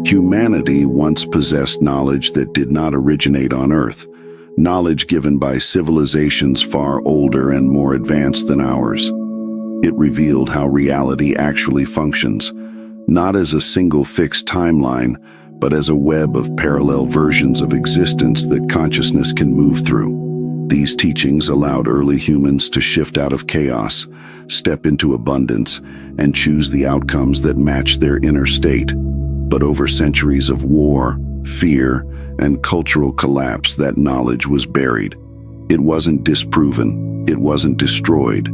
Humanity once possessed knowledge that did not originate on Earth, knowledge given by civilizations far older and more advanced than ours. It revealed how reality actually functions, not as a single fixed timeline, but as a web of parallel versions of existence that consciousness can move through. These teachings allowed early humans to shift out of chaos, step into abundance, and choose the outcomes that match their inner state. But over centuries of war, fear, and cultural collapse, that knowledge was buried. It wasn't disproven, it wasn't destroyed,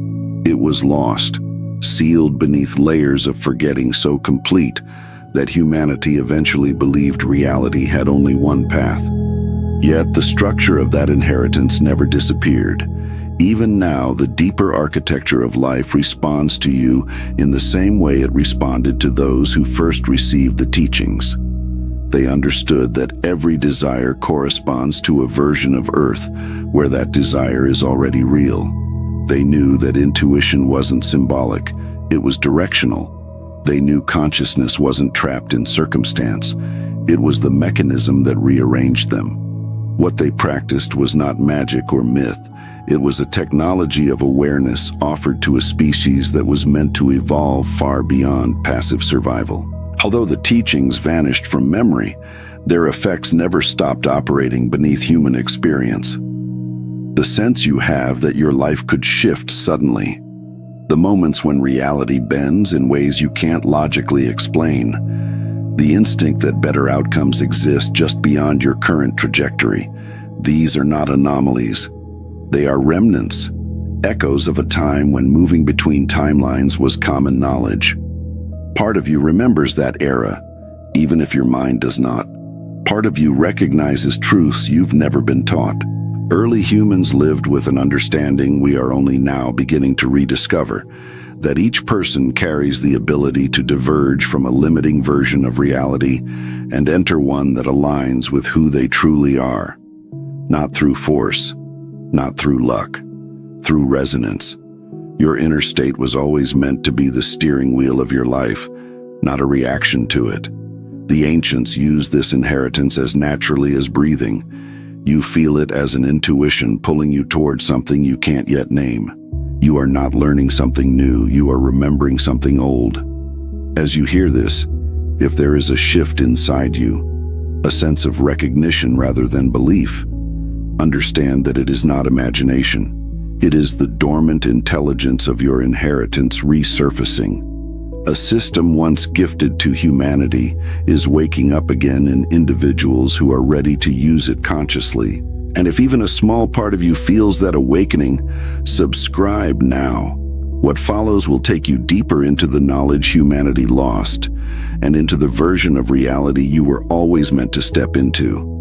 it was lost, sealed beneath layers of forgetting so complete that humanity eventually believed reality had only one path. Yet the structure of that inheritance never disappeared. Even now, the deeper architecture of life responds to you in the same way it responded to those who first received the teachings. They understood that every desire corresponds to a version of Earth where that desire is already real. They knew that intuition wasn't symbolic, it was directional. They knew consciousness wasn't trapped in circumstance, it was the mechanism that rearranged them. What they practiced was not magic or myth, it was a technology of awareness offered to a species that was meant to evolve far beyond passive survival. Although the teachings vanished from memory, their effects never stopped operating beneath human experience. The sense you have that your life could shift suddenly, the moments when reality bends in ways you can't logically explain, the instinct that better outcomes exist just beyond your current trajectory. These are not anomalies. They are remnants, echoes of a time when moving between timelines was common knowledge. Part of you remembers that era, even if your mind does not. Part of you recognizes truths you've never been taught. Early humans lived with an understanding we are only now beginning to rediscover, that each person carries the ability to diverge from a limiting version of reality and enter one that aligns with who they truly are. Not through force, not through luck, through resonance. Your inner state was always meant to be the steering wheel of your life, not a reaction to it. The ancients used this inheritance as naturally as breathing. You feel it as an intuition pulling you towards something you can't yet name. You are not learning something new, you are remembering something old. As you hear this, if there is a shift inside you, a sense of recognition rather than belief, understand that it is not imagination. It is the dormant intelligence of your inheritance resurfacing. A system once gifted to humanity is waking up again in individuals who are ready to use it consciously. And if even a small part of you feels that awakening, subscribe now. What follows will take you deeper into the knowledge humanity lost and into the version of reality you were always meant to step into.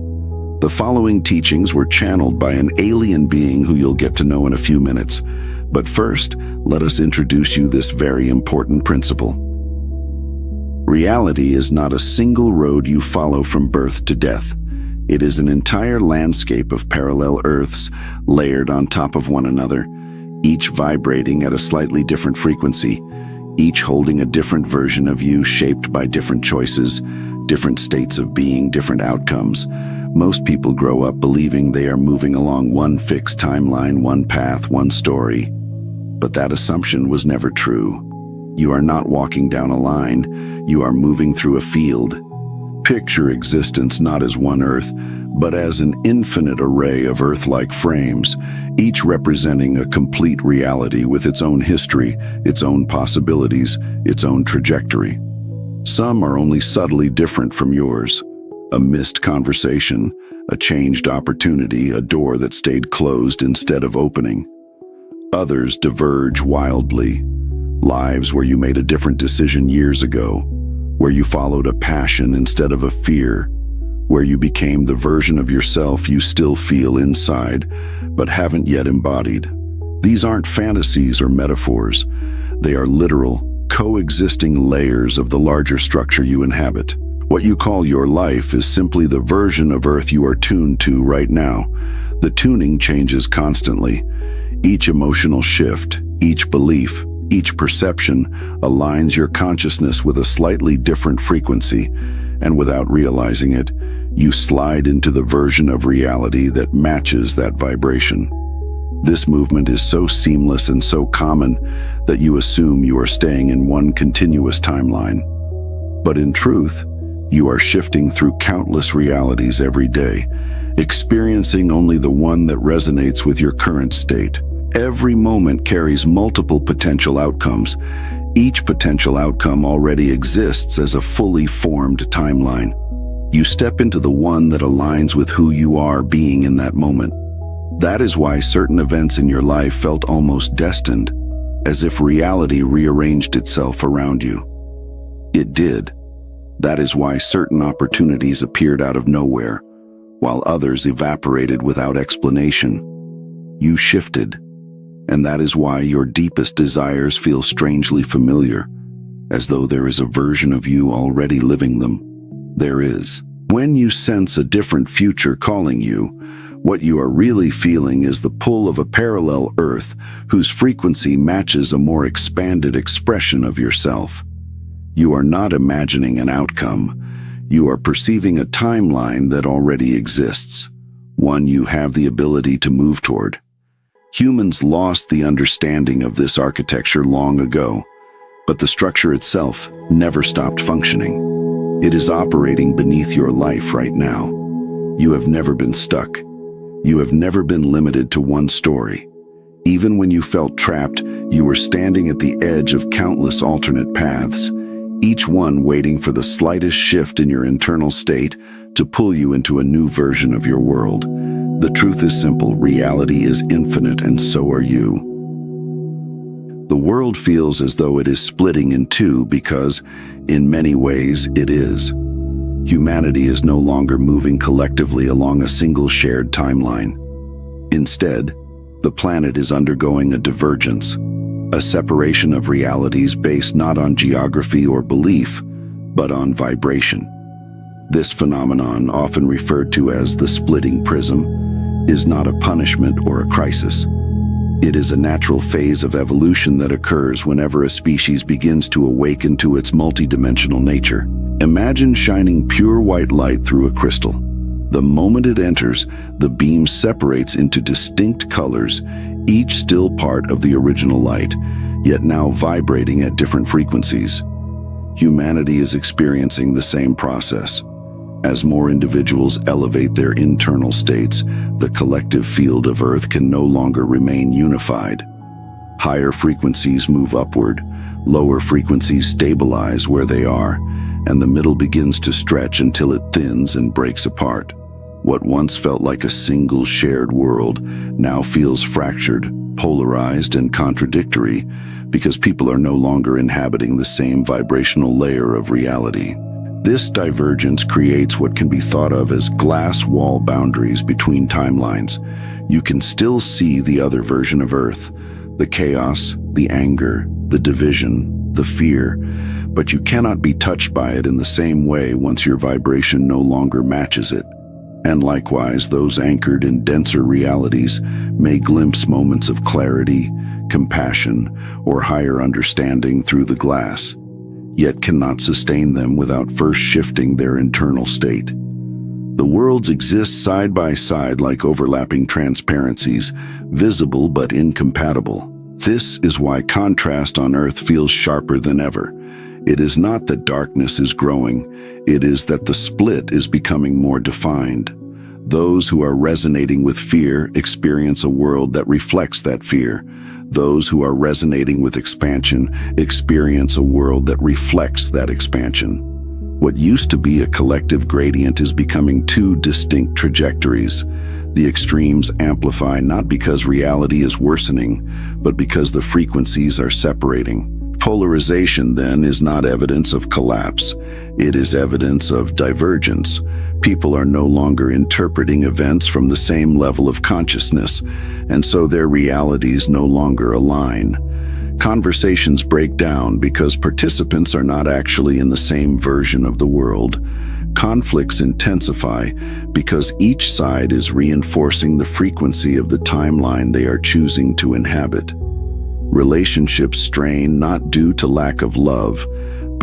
The following teachings were channeled by an alien being who you'll get to know in a few minutes. But first, let us introduce you this very important principle. Reality is not a single road you follow from birth to death. It is an entire landscape of parallel Earths layered on top of one another, each vibrating at a slightly different frequency, each holding a different version of you shaped by different choices, different states of being, different outcomes. Most people grow up believing they are moving along one fixed timeline, one path, one story. But that assumption was never true. You are not walking down a line, you are moving through a field. Picture existence not as one Earth, but as an infinite array of Earth-like frames, each representing a complete reality with its own history, its own possibilities, its own trajectory. Some are only subtly different from yours. A missed conversation, a changed opportunity, a door that stayed closed instead of opening. Others diverge wildly. Lives where you made a different decision years ago, where you followed a passion instead of a fear, where you became the version of yourself you still feel inside, but haven't yet embodied. These aren't fantasies or metaphors. They are literal, coexisting layers of the larger structure you inhabit. What you call your life is simply the version of Earth you are tuned to right now. The tuning changes constantly. Each emotional shift, each belief, each perception aligns your consciousness with a slightly different frequency. and without realizing it, you slide into the version of reality that matches that vibration. This movement is so seamless and so common that you assume you are staying in one continuous timeline. But in truth, you are shifting through countless realities every day, experiencing only the one that resonates with your current state. Every moment carries multiple potential outcomes. Each potential outcome already exists as a fully formed timeline. You step into the one that aligns with who you are being in that moment. That is why certain events in your life felt almost destined, as if reality rearranged itself around you. It did. That is why certain opportunities appeared out of nowhere, while others evaporated without explanation. You shifted, and that is why your deepest desires feel strangely familiar, as though there is a version of you already living them. There is. When you sense a different future calling you, what you are really feeling is the pull of a parallel Earth whose frequency matches a more expanded expression of yourself. You are not imagining an outcome. You are perceiving a timeline that already exists, one you have the ability to move toward. Humans lost the understanding of this architecture long ago, but the structure itself never stopped functioning. It is operating beneath your life right now. You have never been stuck. You have never been limited to one story. Even when you felt trapped, you were standing at the edge of countless alternate paths, each one waiting for the slightest shift in your internal state to pull you into a new version of your world. The truth is simple: reality is infinite, and so are you. The world feels as though it is splitting in two because, in many ways, it is. Humanity is no longer moving collectively along a single shared timeline. Instead, the planet is undergoing a divergence, a separation of realities based not on geography or belief, but on vibration. This phenomenon, often referred to as the splitting prism, is not a punishment or a crisis. It is a natural phase of evolution that occurs whenever a species begins to awaken to its multidimensional nature. Imagine shining pure white light through a crystal. The moment it enters, the beam separates into distinct colors, each still part of the original light, yet now vibrating at different frequencies. Humanity is experiencing the same process. As more individuals elevate their internal states, the collective field of Earth can no longer remain unified. Higher frequencies move upward, lower frequencies stabilize where they are, and the middle begins to stretch until it thins and breaks apart. What once felt like a single shared world now feels fractured, polarized, and contradictory because people are no longer inhabiting the same vibrational layer of reality. This divergence creates what can be thought of as glass wall boundaries between timelines. You can still see the other version of Earth, the chaos, the anger, the division, the fear, but you cannot be touched by it in the same way once your vibration no longer matches it. And likewise, those anchored in denser realities may glimpse moments of clarity, compassion, or higher understanding through the glass, yet cannot sustain them without first shifting their internal state. The worlds exist side by side like overlapping transparencies, visible but incompatible. This is why contrast on Earth feels sharper than ever. It is not that darkness is growing, it is that the split is becoming more defined. Those who are resonating with fear experience a world that reflects that fear. Those who are resonating with expansion experience a world that reflects that expansion. What used to be a collective gradient is becoming two distinct trajectories. The extremes amplify not because reality is worsening, but because the frequencies are separating. Polarization, then, is not evidence of collapse. It is evidence of divergence. People are no longer interpreting events from the same level of consciousness, and so their realities no longer align. Conversations break down because participants are not actually in the same version of the world. Conflicts intensify because each side is reinforcing the frequency of the timeline they are choosing to inhabit. Relationships strain not due to lack of love,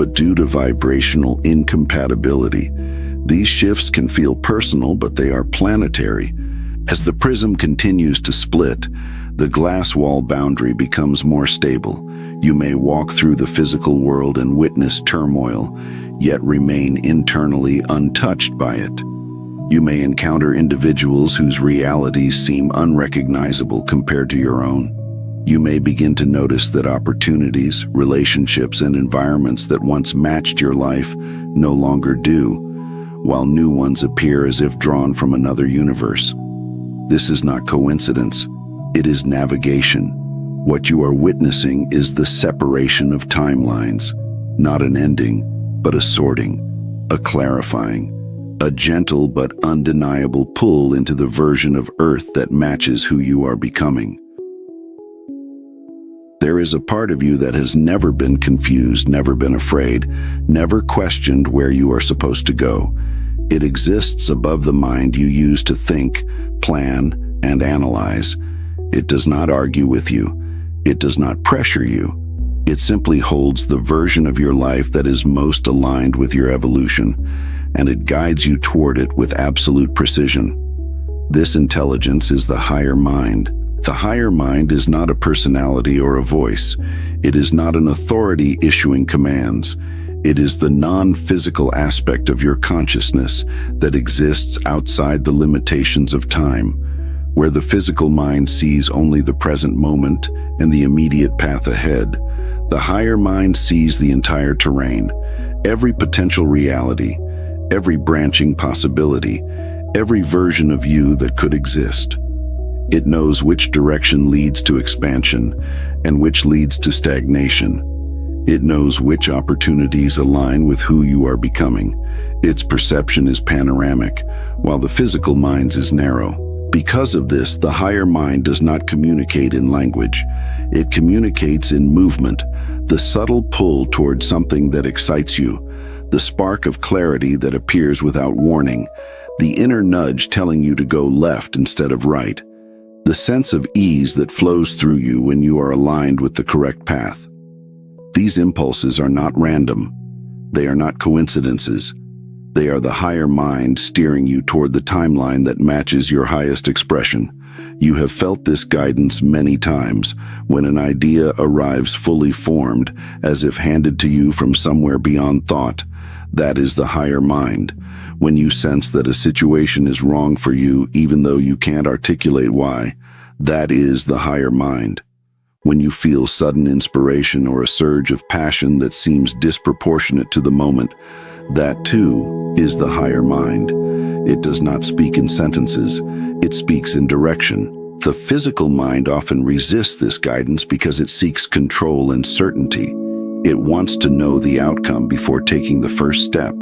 but due to vibrational incompatibility. These shifts can feel personal, but they are planetary. As the prism continues to split, the glass wall boundary becomes more stable. You may walk through the physical world and witness turmoil, yet remain internally untouched by it. You may encounter individuals whose realities seem unrecognizable compared to your own. You may begin to notice that opportunities, relationships, and environments that once matched your life no longer do, while new ones appear as if drawn from another universe. This is not coincidence. It is navigation. What you are witnessing is the separation of timelines, not an ending, but a sorting, a clarifying, a gentle but undeniable pull into the version of Earth that matches who you are becoming. There is a part of you that has never been confused, never been afraid, never questioned where you are supposed to go. It exists above the mind you use to think, plan, and analyze. It does not argue with you. It does not pressure you. It simply holds the version of your life that is most aligned with your evolution, and it guides you toward it with absolute precision. This intelligence is the higher mind. The higher mind is not a personality or a voice. It is not an authority issuing commands. It is the non-physical aspect of your consciousness that exists outside the limitations of time, where the physical mind sees only the present moment and the immediate path ahead. The higher mind sees the entire terrain, every potential reality, every branching possibility, every version of you that could exist. It knows which direction leads to expansion and which leads to stagnation. It knows which opportunities align with who you are becoming. Its perception is panoramic, while the physical mind's is narrow. Because of this, the higher mind does not communicate in language. It communicates in movement, the subtle pull toward something that excites you, the spark of clarity that appears without warning, the inner nudge telling you to go left instead of right, the sense of ease that flows through you when you are aligned with the correct path. These impulses are not random. They are not coincidences. They are the higher mind steering you toward the timeline that matches your highest expression. You have felt this guidance many times when an idea arrives fully formed, as if handed to you from somewhere beyond thought. That is the higher mind. When you sense that a situation is wrong for you, even though you can't articulate why, that is the higher mind. When you feel sudden inspiration or a surge of passion that seems disproportionate to the moment, that too is the higher mind. It does not speak in sentences, it speaks in direction. The physical mind often resists this guidance because it seeks control and certainty. It wants to know the outcome before taking the first step.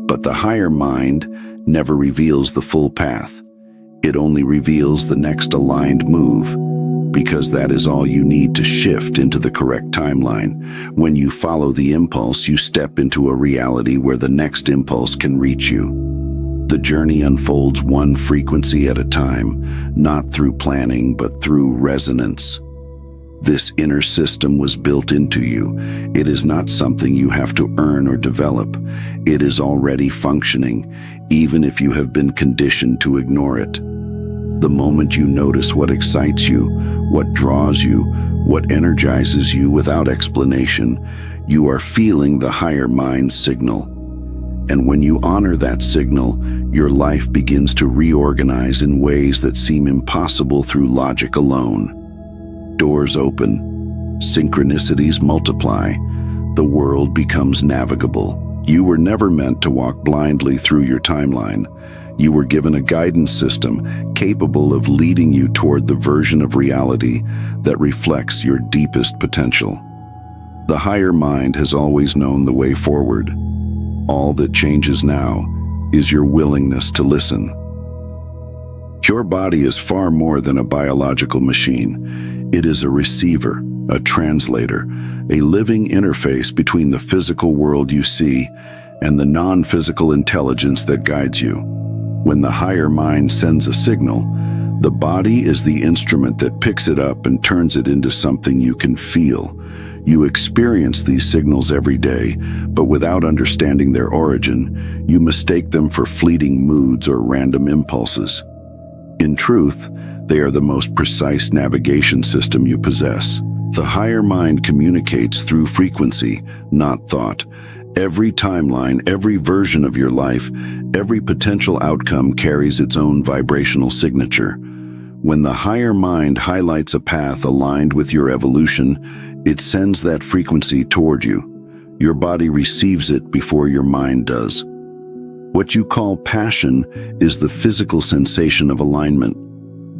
But the higher mind never reveals the full path. It only reveals the next aligned move, because that is all you need to shift into the correct timeline. When you follow the impulse, you step into a reality where the next impulse can reach you. The journey unfolds one frequency at a time, not through planning, but through resonance. This inner system was built into you. It is not something you have to earn or develop. It is already functioning, even if you have been conditioned to ignore it. The moment you notice what excites you, what draws you, what energizes you without explanation, you are feeling the higher mind's signal. And when you honor that signal, your life begins to reorganize in ways that seem impossible through logic alone. Doors open, synchronicities multiply, the world becomes navigable. You were never meant to walk blindly through your timeline. You were given a guidance system capable of leading you toward the version of reality that reflects your deepest potential. The higher mind has always known the way forward. All that changes now is your willingness to listen. Your body is far more than a biological machine. It is a receiver, a translator, a living interface between the physical world you see and the non-physical intelligence that guides you. When the higher mind sends a signal, the body is the instrument that picks it up and turns it into something you can feel. You experience these signals every day, but without understanding their origin, you mistake them for fleeting moods or random impulses. In truth, they are the most precise navigation system you possess. The higher mind communicates through frequency, not thought. Every timeline, every version of your life, every potential outcome carries its own vibrational signature. When the higher mind highlights a path aligned with your evolution, it sends that frequency toward you. Your body receives it before your mind does. What you call passion is the physical sensation of alignment.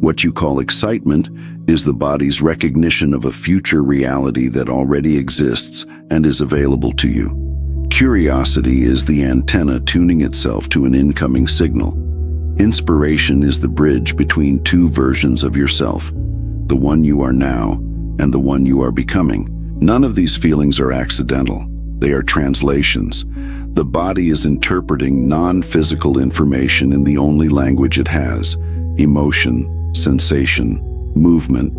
What you call excitement is the body's recognition of a future reality that already exists and is available to you. Curiosity is the antenna tuning itself to an incoming signal. Inspiration is the bridge between two versions of yourself, the one you are now and the one you are becoming. None of these feelings are accidental. They are translations. The body is interpreting non-physical information in the only language it has: emotion, sensation, movement,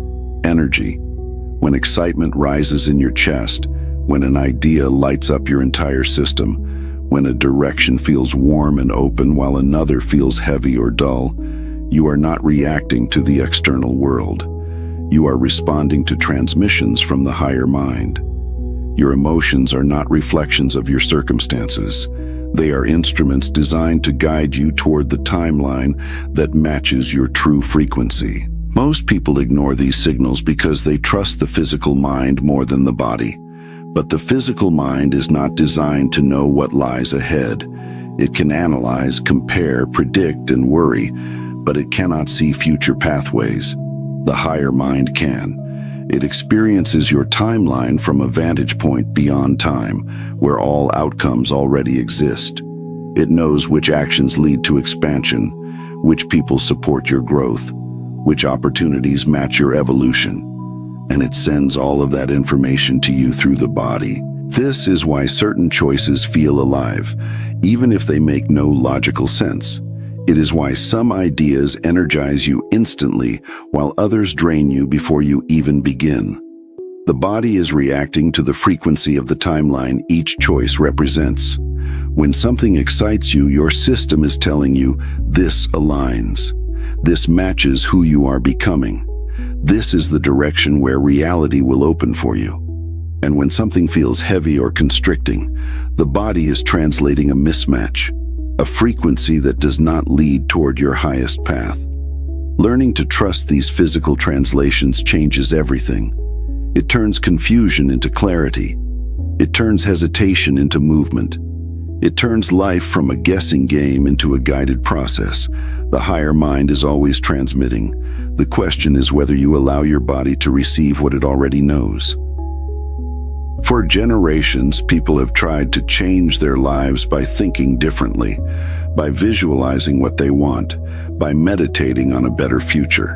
energy. When excitement rises in your chest, when an idea lights up your entire system, when a direction feels warm and open while another feels heavy or dull, you are not reacting to the external world. You are responding to transmissions from the higher mind. Your emotions are not reflections of your circumstances. They are instruments designed to guide you toward the timeline that matches your true frequency. Most people ignore these signals because they trust the physical mind more than the body. But the physical mind is not designed to know what lies ahead. It can analyze, compare, predict, and worry, but it cannot see future pathways. The higher mind can. It experiences your timeline from a vantage point beyond time, where all outcomes already exist. It knows which actions lead to expansion, which people support your growth, which opportunities match your evolution. And it sends all of that information to you through the body. This is why certain choices feel alive, even if they make no logical sense. It is why some ideas energize you instantly, while others drain you before you even begin. The body is reacting to the frequency of the timeline each choice represents. When something excites you, your system is telling you, this aligns. This matches who you are becoming. This is the direction where reality will open for you. And when something feels heavy or constricting, the body is translating a mismatch, a frequency that does not lead toward your highest path. Learning to trust these physical translations changes everything. It turns confusion into clarity. It turns hesitation into movement. It turns life from a guessing game into a guided process. The higher mind is always transmitting. The question is whether you allow your body to receive what it already knows. For generations, people have tried to change their lives by thinking differently, by visualizing what they want, by meditating on a better future.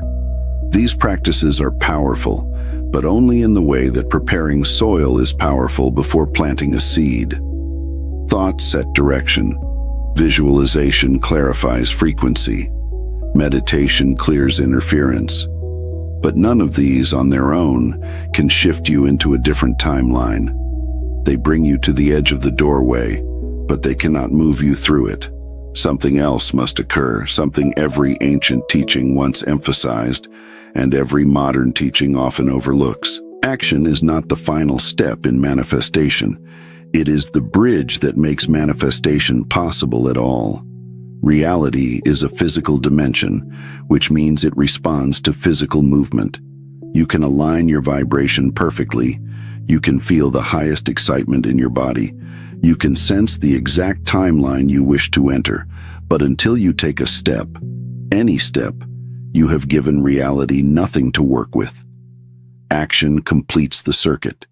These practices are powerful, but only in the way that preparing soil is powerful before planting a seed. Thoughts set direction. Visualization clarifies frequency. Meditation clears interference. But none of these on their own can shift you into a different timeline. They bring you to the edge of the doorway, but they cannot move you through it. Something else must occur, something every ancient teaching once emphasized, and every modern teaching often overlooks. Action is not the final step in manifestation. It is the bridge that makes manifestation possible at all. Reality is a physical dimension, which means it responds to physical movement. You can align your vibration perfectly. You can feel the highest excitement in your body. You can sense the exact timeline you wish to enter. But until you take a step, any step, you have given reality nothing to work with. Action completes the circuit.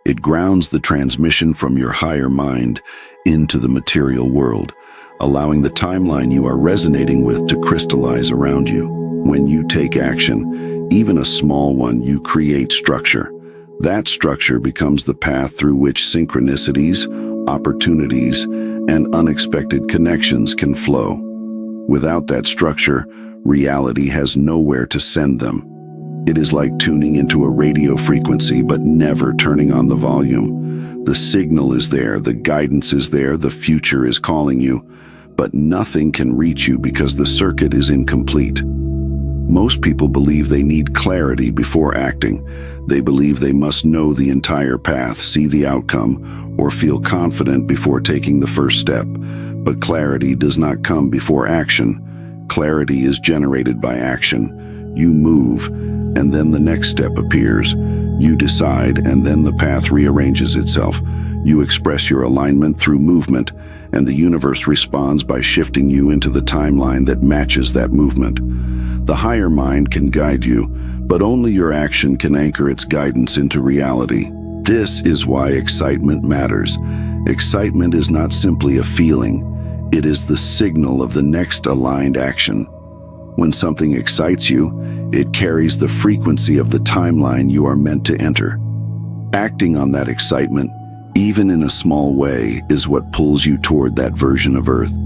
It grounds the transmission from your higher mind into the material world, allowing the timeline you are resonating with to crystallize around you. When you take action, even a small one, you create structure. That structure becomes the path through which synchronicities, opportunities, and unexpected connections can flow. Without that structure, reality has nowhere to send them. It is like tuning into a radio frequency but never turning on the volume. The signal is there, the guidance is there, the future is calling you, but nothing can reach you because the circuit is incomplete. Most people believe they need clarity before acting. They believe they must know the entire path, see the outcome, or feel confident before taking the first step. But clarity does not come before action. Clarity is generated by action. You move, and then the next step appears. You decide, and then the path rearranges itself. You express your alignment through movement, and the universe responds by shifting you into the timeline that matches that movement. The higher mind can guide you, but only your action can anchor its guidance into reality. This is why excitement matters. Excitement is not simply a feeling. It is the signal of the next aligned action. When something excites you, it carries the frequency of the timeline you are meant to enter. Acting on that excitement, even in a small way, is what pulls you toward that version of Earth.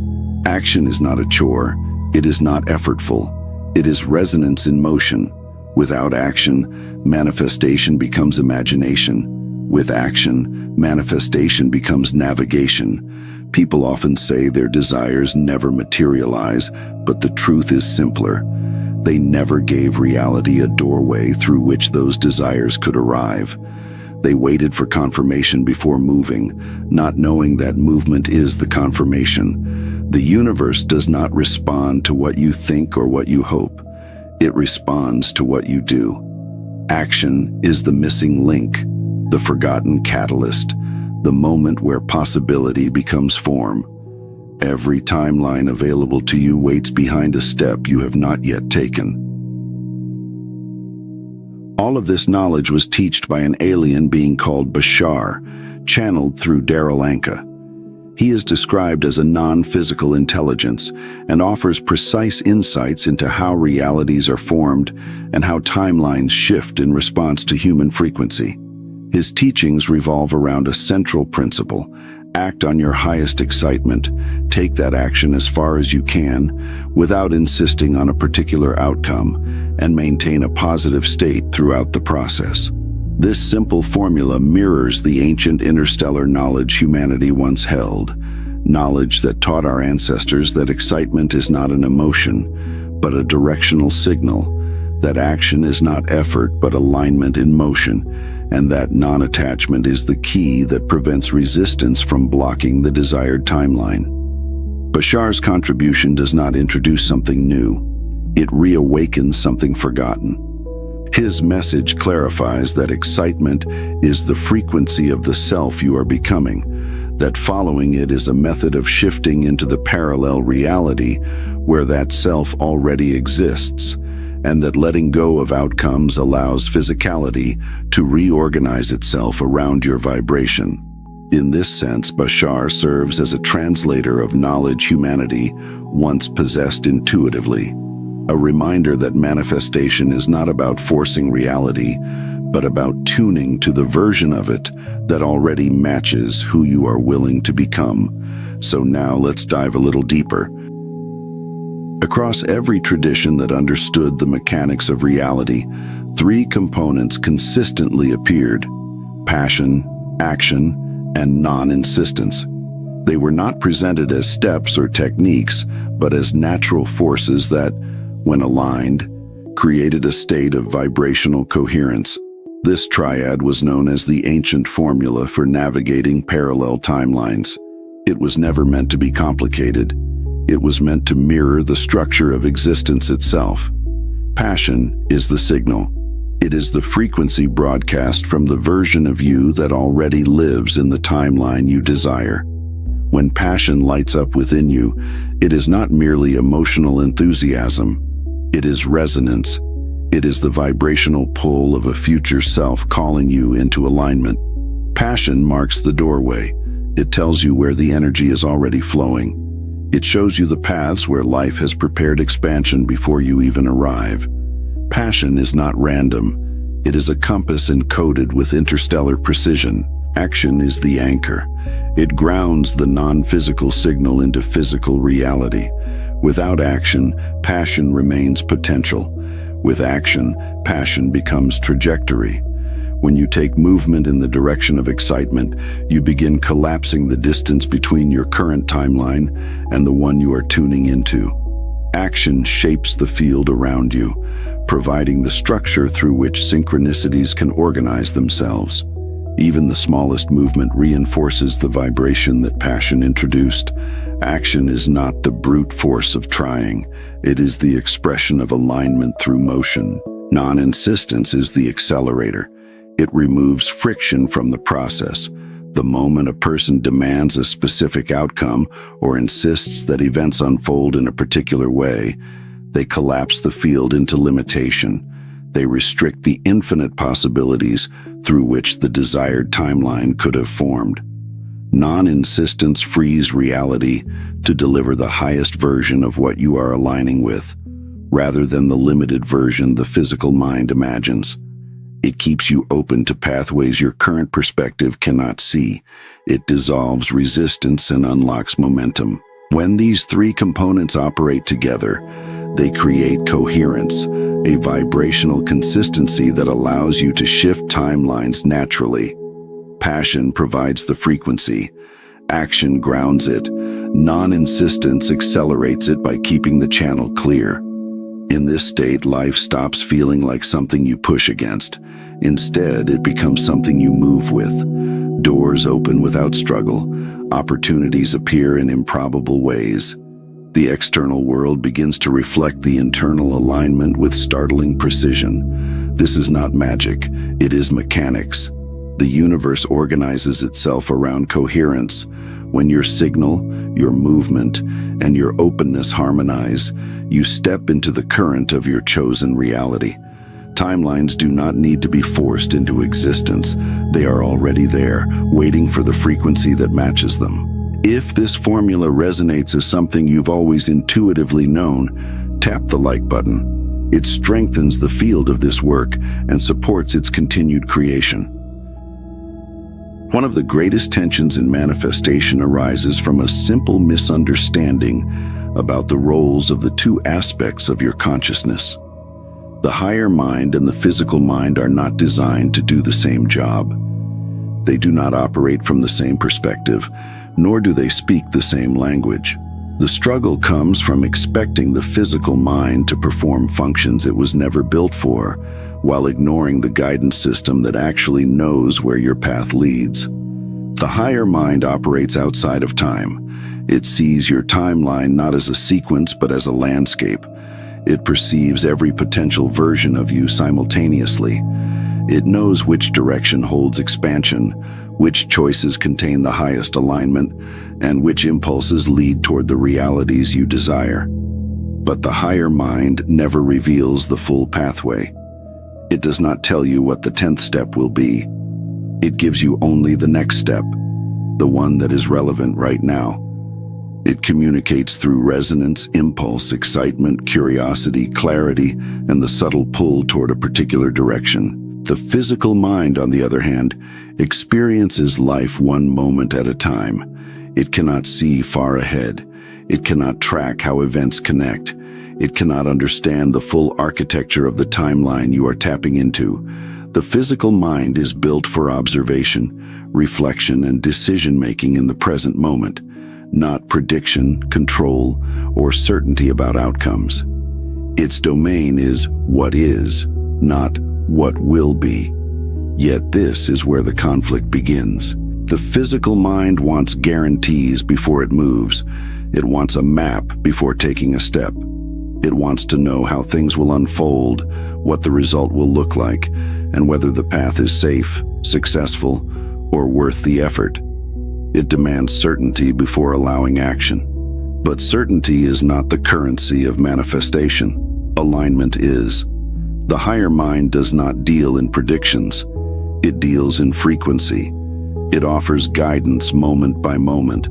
Action is not a chore. It is not effortful. It is resonance in motion. Without action, manifestation becomes imagination. With action, manifestation becomes navigation. People often say their desires never materialize, but the truth is simpler. They never gave reality a doorway through which those desires could arrive. They waited for confirmation before moving, not knowing that movement is the confirmation. The universe does not respond to what you think or what you hope. It responds to what you do. Action is the missing link, the forgotten catalyst, the moment where possibility becomes form. Every timeline available to you waits behind a step you have not yet taken. All of this knowledge was taught by an alien being called Bashar, channeled through Daryl Anka. He is described as a non-physical intelligence and offers precise insights into how realities are formed and how timelines shift in response to human frequency. His teachings revolve around a central principle: act on your highest excitement, take that action as far as you can, without insisting on a particular outcome, and maintain a positive state throughout the process. This simple formula mirrors the ancient interstellar knowledge humanity once held, knowledge that taught our ancestors that excitement is not an emotion, but a directional signal, that action is not effort but alignment in motion, and that non-attachment is the key that prevents resistance from blocking the desired timeline. Bashar's contribution does not introduce something new. It reawakens something forgotten. His message clarifies that excitement is the frequency of the self you are becoming, that following it is a method of shifting into the parallel reality where that self already exists, and that letting go of outcomes allows physicality to reorganize itself around your vibration. In this sense, Bashar serves as a translator of knowledge humanity once possessed intuitively, a reminder that manifestation is not about forcing reality, but about tuning to the version of it that already matches who you are willing to become. So now let's dive a little deeper. Across every tradition that understood the mechanics of reality, three components consistently appeared: passion, action, and non-insistence. They were not presented as steps or techniques, but as natural forces that, when aligned, created a state of vibrational coherence. This triad was known as the ancient formula for navigating parallel timelines. It was never meant to be complicated. It was meant to mirror the structure of existence itself. Passion is the signal. It is the frequency broadcast from the version of you that already lives in the timeline you desire. When passion lights up within you, it is not merely emotional enthusiasm. It is resonance. It is the vibrational pull of a future self calling you into alignment. Passion marks the doorway. It tells you where the energy is already flowing. It shows you the paths where life has prepared expansion before you even arrive. Passion is not random. It is a compass encoded with interstellar precision. Action is the anchor. It grounds the non-physical signal into physical reality. Without action, passion remains potential. With action, passion becomes trajectory. When you take movement in the direction of excitement, you begin collapsing the distance between your current timeline and the one you are tuning into. Action shapes the field around you, providing the structure through which synchronicities can organize themselves. Even the smallest movement reinforces the vibration that passion introduced. Action is not the brute force of trying. It is the expression of alignment through motion. Non-insistence is the accelerator. It removes friction from the process. The moment a person demands a specific outcome or insists that events unfold in a particular way, they collapse the field into limitation. They restrict the infinite possibilities through which the desired timeline could have formed. Non-insistence frees reality to deliver the highest version of what you are aligning with, rather than the limited version the physical mind imagines. It keeps you open to pathways your current perspective cannot see. It dissolves resistance and unlocks momentum. When these three components operate together, they create coherence, a vibrational consistency that allows you to shift timelines naturally. Passion provides the frequency. Action grounds it. Non-insistence accelerates it by keeping the channel clear. In this state, life stops feeling like something you push against. Instead, it becomes something you move with. Doors open without struggle. Opportunities appear in improbable ways. The external world begins to reflect the internal alignment with startling precision. This is not magic, it is mechanics. The universe organizes itself around coherence. When your signal, your movement, and your openness harmonize, you step into the current of your chosen reality. Timelines do not need to be forced into existence. They are already there, waiting for the frequency that matches them. If this formula resonates as something you've always intuitively known, tap the like button. It strengthens the field of this work and supports its continued creation. One of the greatest tensions in manifestation arises from a simple misunderstanding about the roles of the two aspects of your consciousness. The higher mind and the physical mind are not designed to do the same job. They do not operate from the same perspective, nor do they speak the same language. The struggle comes from expecting the physical mind to perform functions it was never built for, while ignoring the guidance system that actually knows where your path leads. The higher mind operates outside of time. It sees your timeline not as a sequence but as a landscape. It perceives every potential version of you simultaneously. It knows which direction holds expansion, which choices contain the highest alignment, and which impulses lead toward the realities you desire. But the higher mind never reveals the full pathway. It does not tell you what the 10th step will be. It gives you only the next step, the one that is relevant right now. It communicates through resonance, impulse, excitement, curiosity, clarity, and the subtle pull toward a particular direction. The physical mind, on the other hand, experiences life one moment at a time. It cannot see far ahead. It cannot track how events connect. It cannot understand the full architecture of the timeline you are tapping into. The physical mind is built for observation, reflection, and decision-making in the present moment, not prediction, control, or certainty about outcomes. Its domain is what is, not what will be. Yet this is where the conflict begins. The physical mind wants guarantees before it moves. It wants a map before taking a step. It wants to know how things will unfold, what the result will look like, and whether the path is safe, successful, or worth the effort. It demands certainty before allowing action. But certainty is not the currency of manifestation. Alignment is. The higher mind does not deal in predictions. It deals in frequency. It offers guidance moment by moment,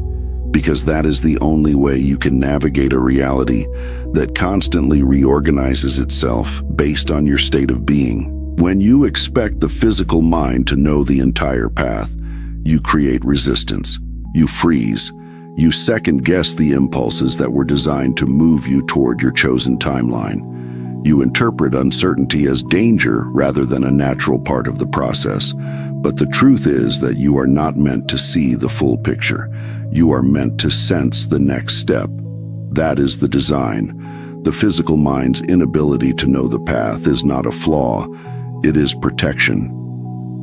because that is the only way you can navigate a reality that constantly reorganizes itself based on your state of being. When you expect the physical mind to know the entire path, you create resistance. You freeze. You second-guess the impulses that were designed to move you toward your chosen timeline. You interpret uncertainty as danger rather than a natural part of the process. But the truth is that you are not meant to see the full picture. You are meant to sense the next step. That is the design. The physical mind's inability to know the path is not a flaw, it is protection.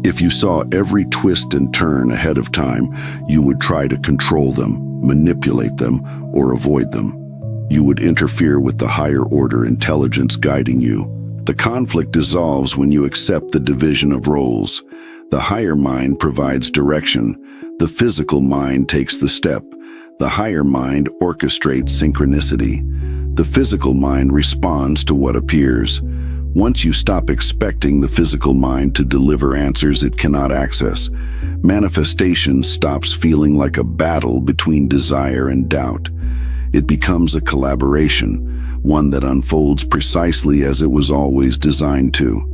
If you saw every twist and turn ahead of time, you would try to control them, manipulate them, or avoid them. You would interfere with the higher order intelligence guiding you. The conflict dissolves when you accept the division of roles. The higher mind provides direction. The physical mind takes the step. The higher mind orchestrates synchronicity. The physical mind responds to what appears. Once you stop expecting the physical mind to deliver answers it cannot access, manifestation stops feeling like a battle between desire and doubt. It becomes a collaboration, one that unfolds precisely as it was always designed to.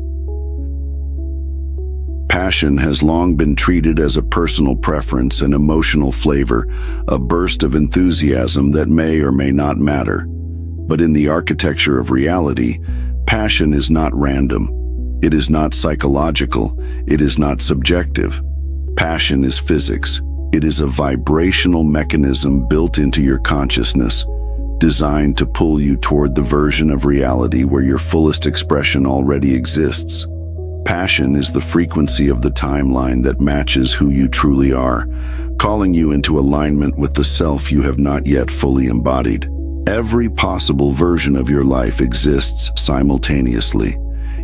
Passion has long been treated as a personal preference, an emotional flavor, a burst of enthusiasm that may or may not matter. But in the architecture of reality, passion is not random. It is not psychological. It is not subjective. Passion is physics. It is a vibrational mechanism built into your consciousness, designed to pull you toward the version of reality where your fullest expression already exists. Passion is the frequency of the timeline that matches who you truly are, calling you into alignment with the self you have not yet fully embodied. Every possible version of your life exists simultaneously.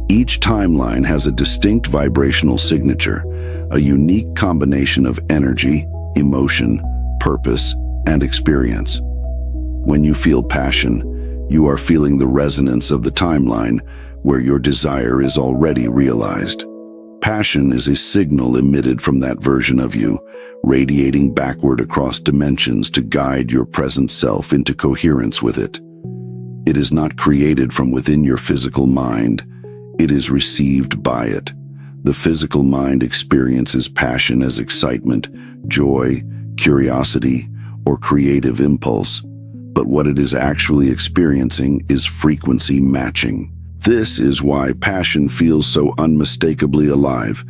Each timeline has a distinct vibrational signature, a unique combination of energy, emotion, purpose, and experience. When you feel passion, you are feeling the resonance of the timeline where your desire is already realized. Passion is a signal emitted from that version of you, radiating backward across dimensions to guide your present self into coherence with it. It is not created from within your physical mind. It is received by it. The physical mind experiences passion as excitement, joy, curiosity, or creative impulse. But what it is actually experiencing is frequency matching. This is why passion feels so unmistakably alive.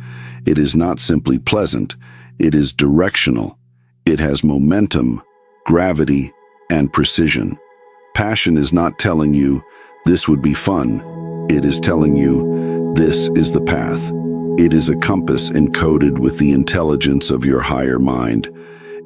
It is not simply pleasant, it is directional. It has momentum, gravity, and precision. Passion is not telling you, this would be fun. It is telling you, this is the path. It is a compass encoded with the intelligence of your higher mind.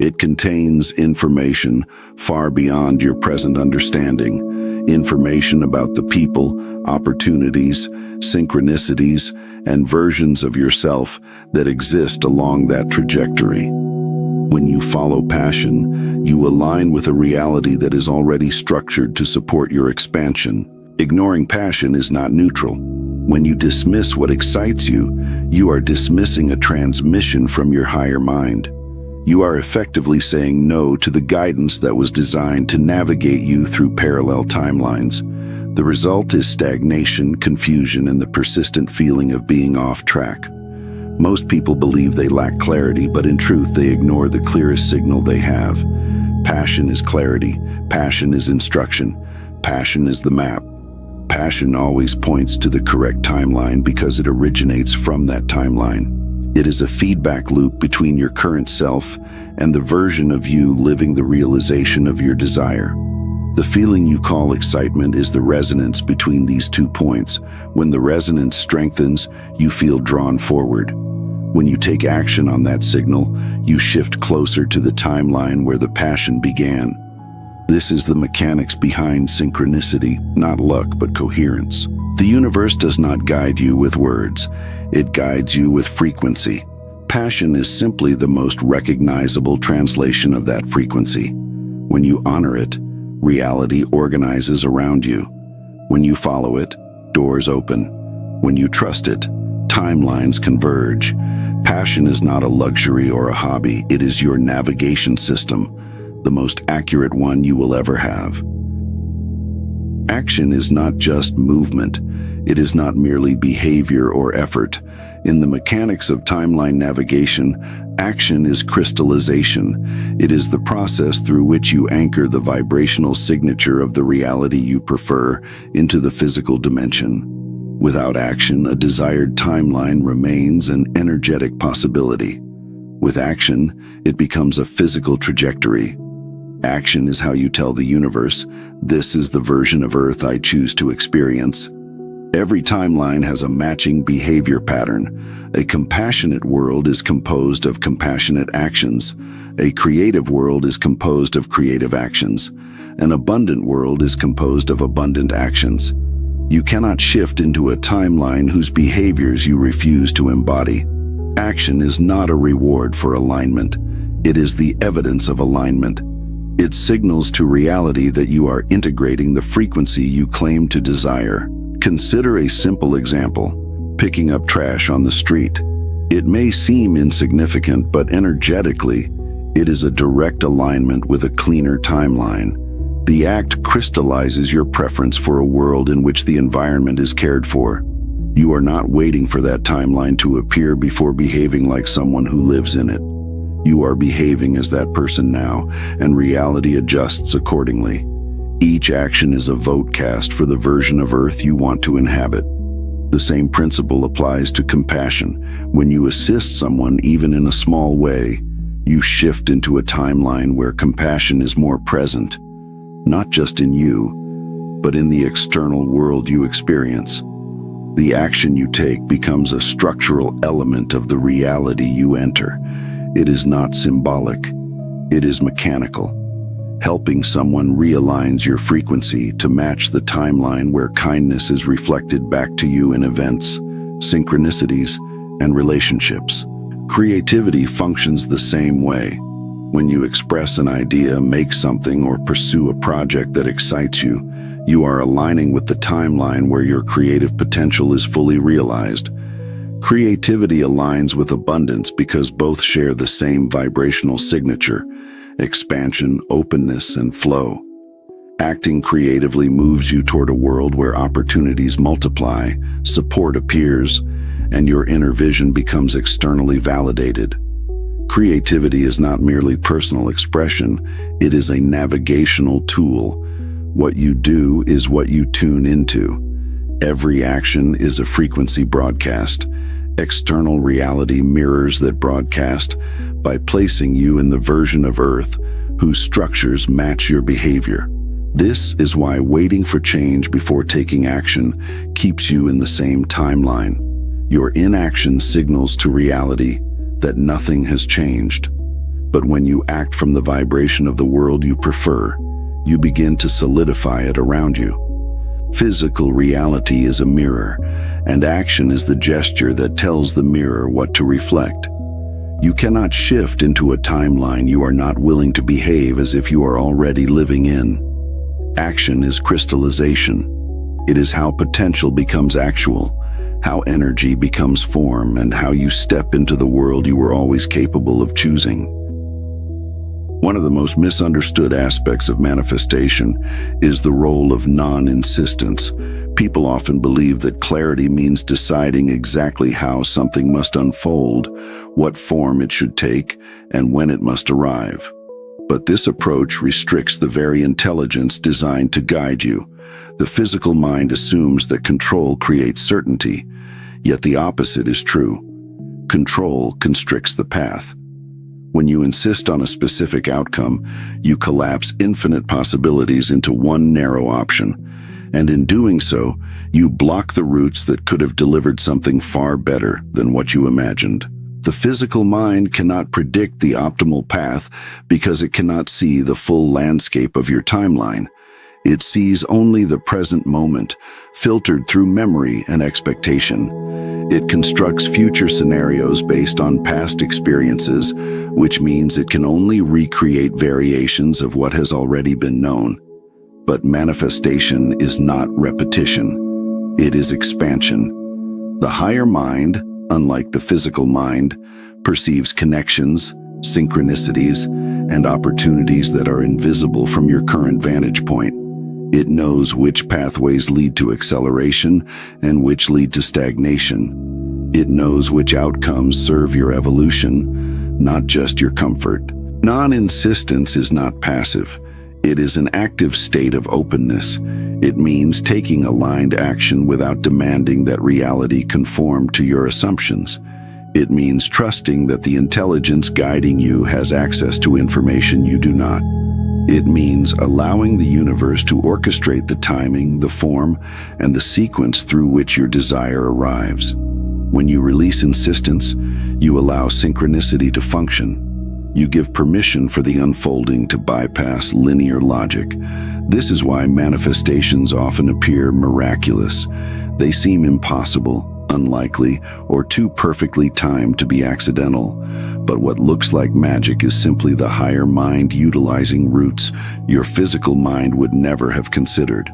It contains information far beyond your present understanding. Information about the people, opportunities, synchronicities, and versions of yourself that exist along that trajectory. When you follow passion, you align with a reality that is already structured to support your expansion. Ignoring passion is not neutral. When you dismiss what excites you, you are dismissing a transmission from your higher mind. You are effectively saying no to the guidance that was designed to navigate you through parallel timelines. The result is stagnation, confusion, and the persistent feeling of being off track. Most people believe they lack clarity, but in truth, they ignore the clearest signal they have. Passion is clarity. Passion is instruction. Passion is the map. Passion always points to the correct timeline because it originates from that timeline. It is a feedback loop between your current self and the version of you living the realization of your desire. The feeling you call excitement is the resonance between these 2 points. When the resonance strengthens, you feel drawn forward. When you take action on that signal, you shift closer to the timeline where the passion began. This is the mechanics behind synchronicity, not luck, but coherence. The universe does not guide you with words. It guides you with frequency. Passion is simply the most recognizable translation of that frequency. When you honor it, reality organizes around you. When you follow it, doors open. When you trust it, timelines converge. Passion is not a luxury or a hobby. It is your navigation system, the most accurate one you will ever have. Action is not just movement. It is not merely behavior or effort. In the mechanics of timeline navigation, action is crystallization. It is the process through which you anchor the vibrational signature of the reality you prefer into the physical dimension. Without action, a desired timeline remains an energetic possibility. With action, it becomes a physical trajectory. Action is how you tell the universe, "This is the version of Earth I choose to experience." Every timeline has a matching behavior pattern. A compassionate world is composed of compassionate actions. A creative world is composed of creative actions. An abundant world is composed of abundant actions. You cannot shift into a timeline whose behaviors you refuse to embody. Action is not a reward for alignment. It is the evidence of alignment. It signals to reality that you are integrating the frequency you claim to desire. Consider a simple example: picking up trash on the street. It may seem insignificant, but energetically, it is a direct alignment with a cleaner timeline. The act crystallizes your preference for a world in which the environment is cared for. You are not waiting for that timeline to appear before behaving like someone who lives in it. You are behaving as that person now, and reality adjusts accordingly. Each action is a vote cast for the version of Earth you want to inhabit. The same principle applies to compassion. When you assist someone, even in a small way, you shift into a timeline where compassion is more present, not just in you, but in the external world you experience. The action you take becomes a structural element of the reality you enter. It is not symbolic, it is mechanical. Helping someone realigns your frequency to match the timeline where kindness is reflected back to you in events, synchronicities, and relationships. Creativity functions the same way. When you express an idea, make something, or pursue a project that excites you, you are aligning with the timeline where your creative potential is fully realized. Creativity aligns with abundance because both share the same vibrational signature: expansion, openness, and flow. Acting creatively moves you toward a world where opportunities multiply, support appears, and your inner vision becomes externally validated. Creativity is not merely personal expression, it is a navigational tool. What you do is what you tune into. Every action is a frequency broadcast. External reality mirrors that broadcast by placing you in the version of Earth whose structures match your behavior. This is why waiting for change before taking action keeps you in the same timeline. Your inaction signals to reality that nothing has changed. But when you act from the vibration of the world you prefer, you begin to solidify it around you. Physical reality is a mirror, and action is the gesture that tells the mirror what to reflect. You cannot shift into a timeline you are not willing to behave as if you are already living in. Action is crystallization. It is how potential becomes actual, how energy becomes form, and how you step into the world you were always capable of choosing. One of the most misunderstood aspects of manifestation is the role of non-insistence. People often believe that clarity means deciding exactly how something must unfold, what form it should take, and when it must arrive. But this approach restricts the very intelligence designed to guide you. The physical mind assumes that control creates certainty, yet the opposite is true. Control constricts the path. When you insist on a specific outcome, you collapse infinite possibilities into one narrow option, and in doing so, you block the routes that could have delivered something far better than what you imagined. The physical mind cannot predict the optimal path because it cannot see the full landscape of your timeline. It sees only the present moment, filtered through memory and expectation. It constructs future scenarios based on past experiences, which means it can only recreate variations of what has already been known. But manifestation is not repetition. It is expansion. The higher mind, unlike the physical mind, perceives connections, synchronicities, and opportunities that are invisible from your current vantage point. It knows which pathways lead to acceleration and which lead to stagnation. It knows which outcomes serve your evolution, not just your comfort. Non-insistence is not passive. It is an active state of openness. It means taking aligned action without demanding that reality conform to your assumptions. It means trusting that the intelligence guiding you has access to information you do not. It means allowing the universe to orchestrate the timing, the form, and the sequence through which your desire arrives. When you release insistence, you allow synchronicity to function. You give permission for the unfolding to bypass linear logic. This is why manifestations often appear miraculous. They seem impossible, unlikely, or too perfectly timed to be accidental. But what looks like magic is simply the higher mind utilizing routes your physical mind would never have considered.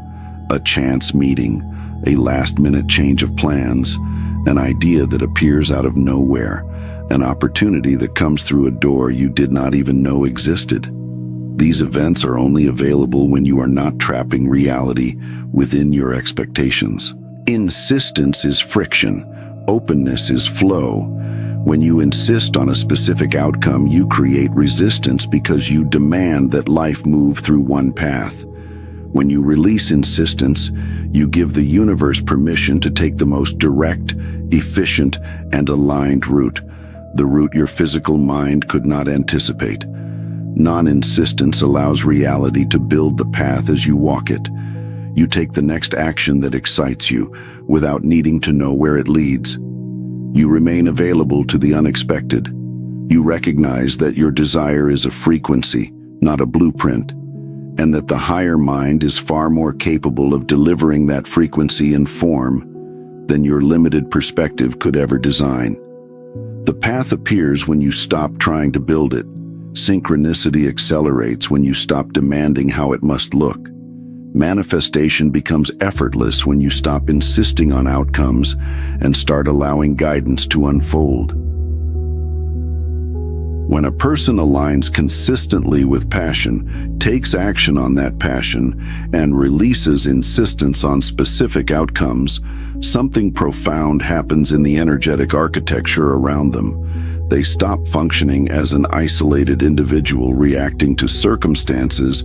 A chance meeting, a last-minute change of plans, an idea that appears out of nowhere, an opportunity that comes through a door you did not even know existed. These events are only available when you are not trapping reality within your expectations. Insistence is friction. Openness is flow. When you insist on a specific outcome, you create resistance because you demand that life move through one path. When you release insistence, you give the universe permission to take the most direct, efficient, and aligned route, the route your physical mind could not anticipate. Non-insistence allows reality to build the path as you walk it. You take the next action that excites you without needing to know where it leads. You remain available to the unexpected. You recognize that your desire is a frequency, not a blueprint, and that the higher mind is far more capable of delivering that frequency in form than your limited perspective could ever design. The path appears when you stop trying to build it. Synchronicity accelerates when you stop demanding how it must look. Manifestation becomes effortless when you stop insisting on outcomes and start allowing guidance to unfold. When a person aligns consistently with passion, takes action on that passion, and releases insistence on specific outcomes, something profound happens in the energetic architecture around them. They stop functioning as an isolated individual reacting to circumstances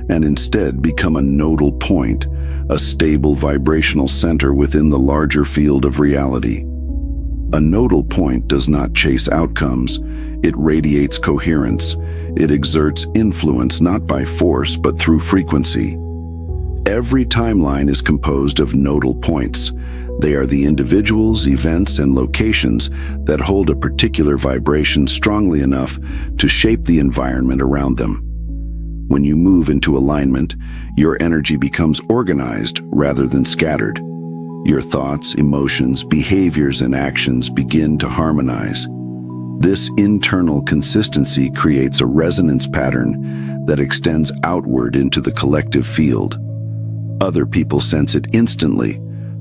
and instead become a nodal point, a stable vibrational center within the larger field of reality. A nodal point does not chase outcomes. It radiates coherence. It exerts influence not by force but through frequency. Every timeline is composed of nodal points. They are the individuals, events, and locations that hold a particular vibration strongly enough to shape the environment around them. When you move into alignment, your energy becomes organized rather than scattered. Your thoughts, emotions, behaviors, and actions begin to harmonize. This internal consistency creates a resonance pattern that extends outward into the collective field. Other people sense it instantly,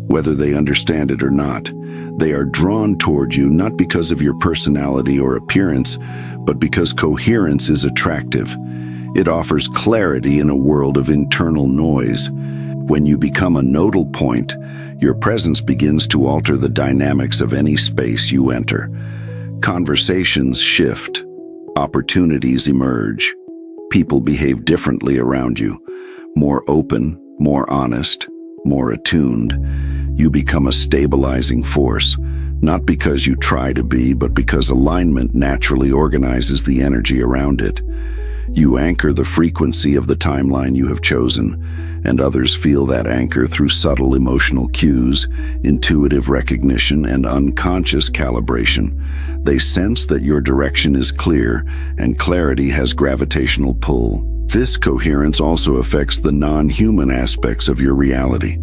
whether they understand it or not. They are drawn toward you not because of your personality or appearance, but because coherence is attractive. It offers clarity in a world of internal noise. When you become a nodal point, your presence begins to alter the dynamics of any space you enter. Conversations shift. Opportunities emerge. People behave differently around you. More open, more honest, more attuned. You become a stabilizing force, not because you try to be, but because alignment naturally organizes the energy around it. You anchor the frequency of the timeline you have chosen, and others feel that anchor through subtle emotional cues, intuitive recognition, and unconscious calibration. They sense that your direction is clear, and clarity has gravitational pull. This coherence also affects the non-human aspects of your reality.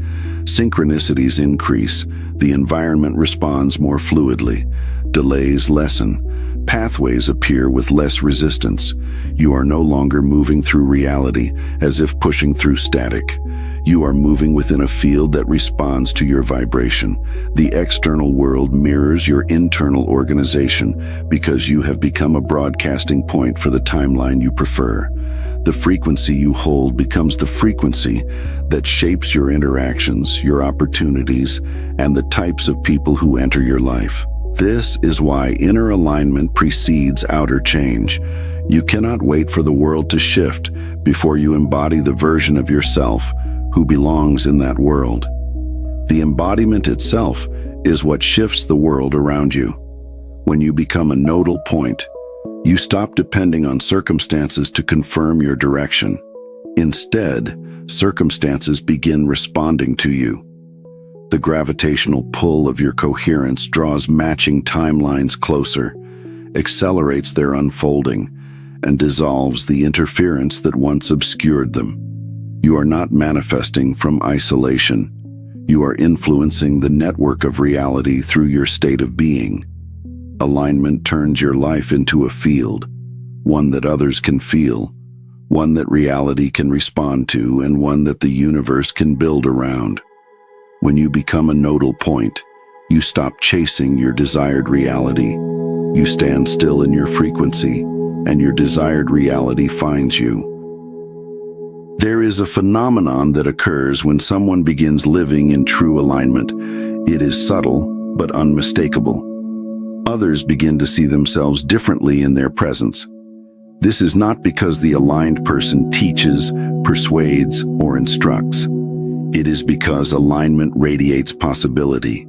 Synchronicities increase, the environment responds more fluidly, delays lessen, pathways appear with less resistance. You are no longer moving through reality as if pushing through static. You are moving within a field that responds to your vibration. The external world mirrors your internal organization because you have become a broadcasting point for the timeline you prefer. The frequency you hold becomes the frequency that shapes your interactions, your opportunities, and the types of people who enter your life. This is why inner alignment precedes outer change. You cannot wait for the world to shift before you embody the version of yourself who belongs in that world. The embodiment itself is what shifts the world around you. When you become a nodal point, you stop depending on circumstances to confirm your direction. Instead, circumstances begin responding to you. The gravitational pull of your coherence draws matching timelines closer, accelerates their unfolding, and dissolves the interference that once obscured them. You are not manifesting from isolation. You are influencing the network of reality through your state of being. Alignment turns your life into a field, one that others can feel, one that reality can respond to, and one that the universe can build around. When you become a nodal point, you stop chasing your desired reality. You stand still in your frequency, and your desired reality finds you. There is a phenomenon that occurs when someone begins living in true alignment. It is subtle, but unmistakable. Others begin to see themselves differently in their presence. This is not because the aligned person teaches, persuades, or instructs. It is because alignment radiates possibility.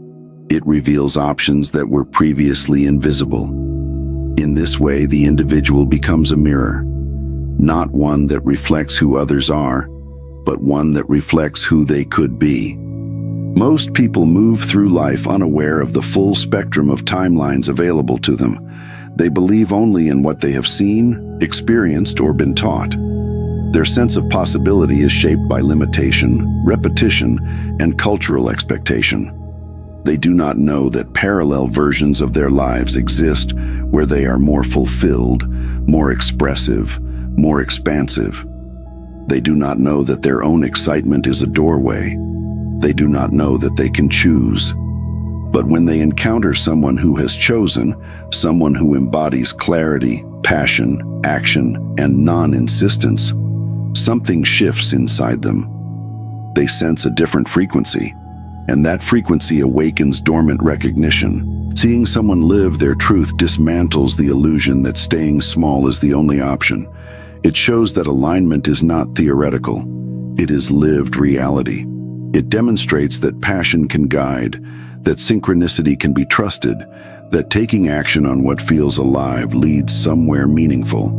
It reveals options that were previously invisible. In this way, the individual becomes a mirror, not one that reflects who others are, but one that reflects who they could be. Most people move through life unaware of the full spectrum of timelines available to them. They believe only in what they have seen, experienced, or been taught. Their sense of possibility is shaped by limitation, repetition, and cultural expectation. They do not know that parallel versions of their lives exist where they are more fulfilled, more expressive, more expansive. They do not know that their own excitement is a doorway. They do not know that they can choose. But when they encounter someone who has chosen, someone who embodies clarity, passion, action, and non-insistence, something shifts inside them. They sense a different frequency, and that frequency awakens dormant recognition. Seeing someone live their truth dismantles the illusion that staying small is the only option. It shows that alignment is not theoretical. It is lived reality. It demonstrates that passion can guide, that synchronicity can be trusted, that taking action on what feels alive leads somewhere meaningful.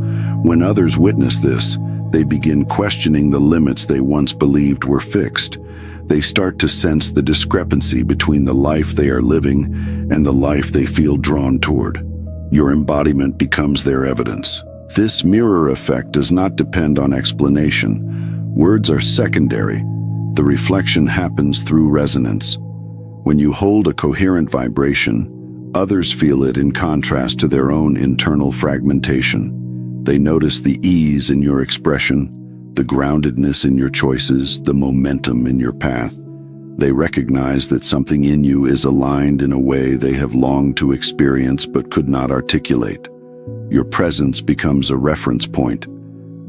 When others witness this, they begin questioning the limits they once believed were fixed. They start to sense the discrepancy between the life they are living and the life they feel drawn toward. Your embodiment becomes their evidence. This mirror effect does not depend on explanation. Words are secondary. The reflection happens through resonance. When you hold a coherent vibration, others feel it in contrast to their own internal fragmentation. They notice the ease in your expression, the groundedness in your choices, the momentum in your path. They recognize that something in you is aligned in a way they have longed to experience but could not articulate. Your presence becomes a reference point,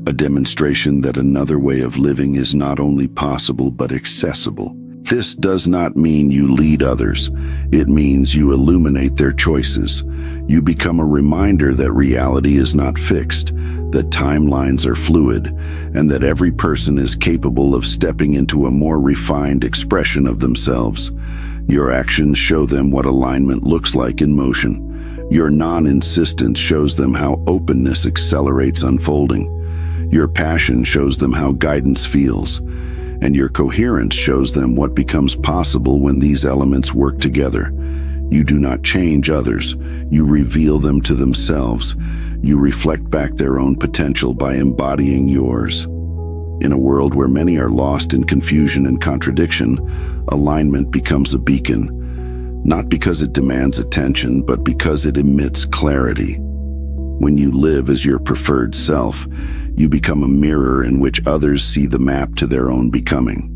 a demonstration that another way of living is not only possible but accessible. This does not mean you lead others. It means you illuminate their choices. You become a reminder that reality is not fixed, that timelines are fluid, and that every person is capable of stepping into a more refined expression of themselves. Your actions show them what alignment looks like in motion. Your non-insistence shows them how openness accelerates unfolding. Your passion shows them how guidance feels, and your coherence shows them what becomes possible when these elements work together. You do not change others, you reveal them to themselves. You reflect back their own potential by embodying yours. In a world where many are lost in confusion and contradiction, alignment becomes a beacon, not because it demands attention, but because it emits clarity. When you live as your preferred self, you become a mirror in which others see the map to their own becoming.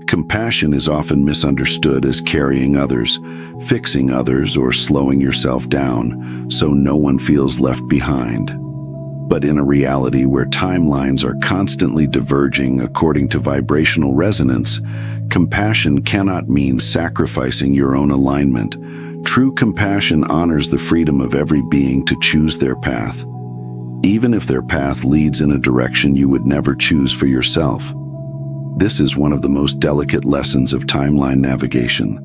Compassion is often misunderstood as carrying others, fixing others, or slowing yourself down so no one feels left behind. But in a reality where timelines are constantly diverging according to vibrational resonance, compassion cannot mean sacrificing your own alignment. True compassion honors the freedom of every being to choose their path, even if their path leads in a direction you would never choose for yourself. This is one of the most delicate lessons of timeline navigation.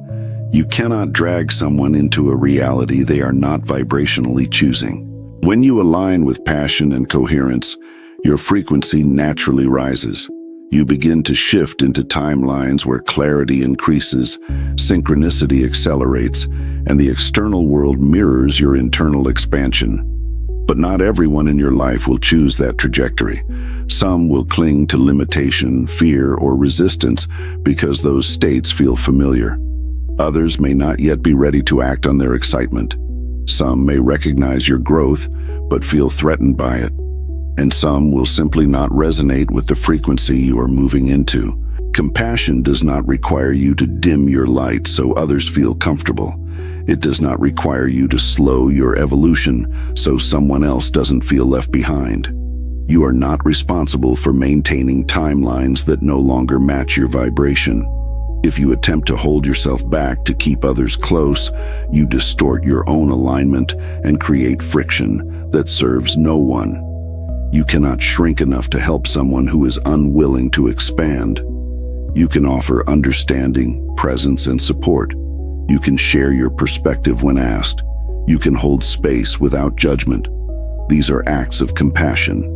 You cannot drag someone into a reality they are not vibrationally choosing. When you align with passion and coherence, your frequency naturally rises. You begin to shift into timelines where clarity increases, synchronicity accelerates, and the external world mirrors your internal expansion. But not everyone in your life will choose that trajectory. Some will cling to limitation, fear, or resistance because those states feel familiar. Others may not yet be ready to act on their excitement. Some may recognize your growth, but feel threatened by it. And some will simply not resonate with the frequency you are moving into. Compassion does not require you to dim your light so others feel comfortable. It does not require you to slow your evolution so someone else doesn't feel left behind. You are not responsible for maintaining timelines that no longer match your vibration. If you attempt to hold yourself back to keep others close, you distort your own alignment and create friction that serves no one. You cannot shrink enough to help someone who is unwilling to expand. You can offer understanding, presence, and support. You can share your perspective when asked. You can hold space without judgment. These are acts of compassion.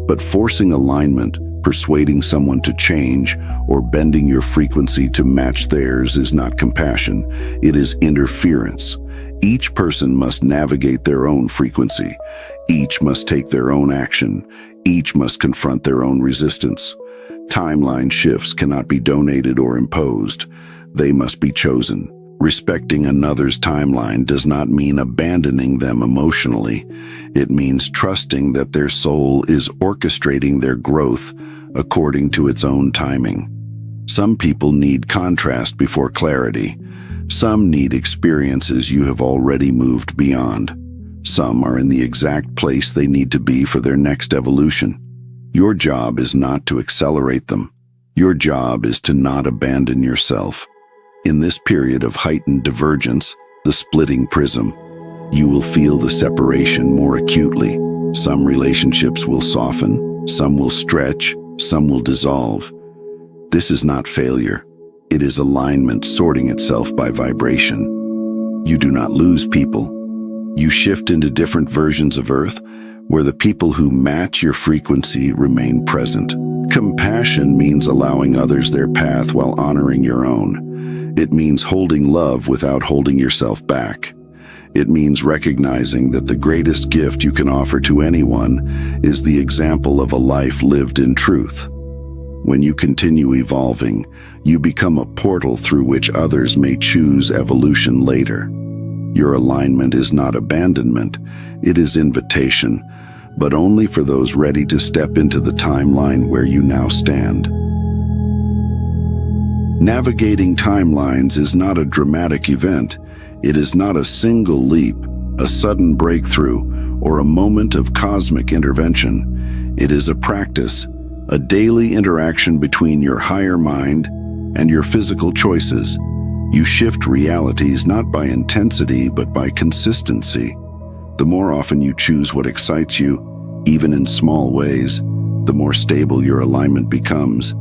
But forcing alignment, persuading someone to change, or bending your frequency to match theirs is not compassion. It is interference. Each person must navigate their own frequency. Each must take their own action. Each must confront their own resistance. Timeline shifts cannot be donated or imposed. They must be chosen. Respecting another's timeline does not mean abandoning them emotionally. It means trusting that their soul is orchestrating their growth according to its own timing. Some people need contrast before clarity. Some need experiences you have already moved beyond. Some are in the exact place they need to be for their next evolution. Your job is not to accelerate them. Your job is to not abandon yourself. In this period of heightened divergence, the splitting prism, you will feel the separation more acutely. Some relationships will soften, some will stretch, some will dissolve. This is not failure. It is alignment sorting itself by vibration. You do not lose people. You shift into different versions of Earth, where the people who match your frequency remain present. Compassion means allowing others their path while honoring your own. It means holding love without holding yourself back. It means recognizing that the greatest gift you can offer to anyone is the example of a life lived in truth. When you continue evolving, you become a portal through which others may choose evolution later. Your alignment is not abandonment, it is invitation, but only for those ready to step into the timeline where you now stand. Navigating timelines is not a dramatic event. It is not a single leap, a sudden breakthrough, or a moment of cosmic intervention. It is a practice, a daily interaction between your higher mind and your physical choices. You shift realities not by intensity, but by consistency. The more often you choose what excites you, even in small ways, the more stable your alignment becomes,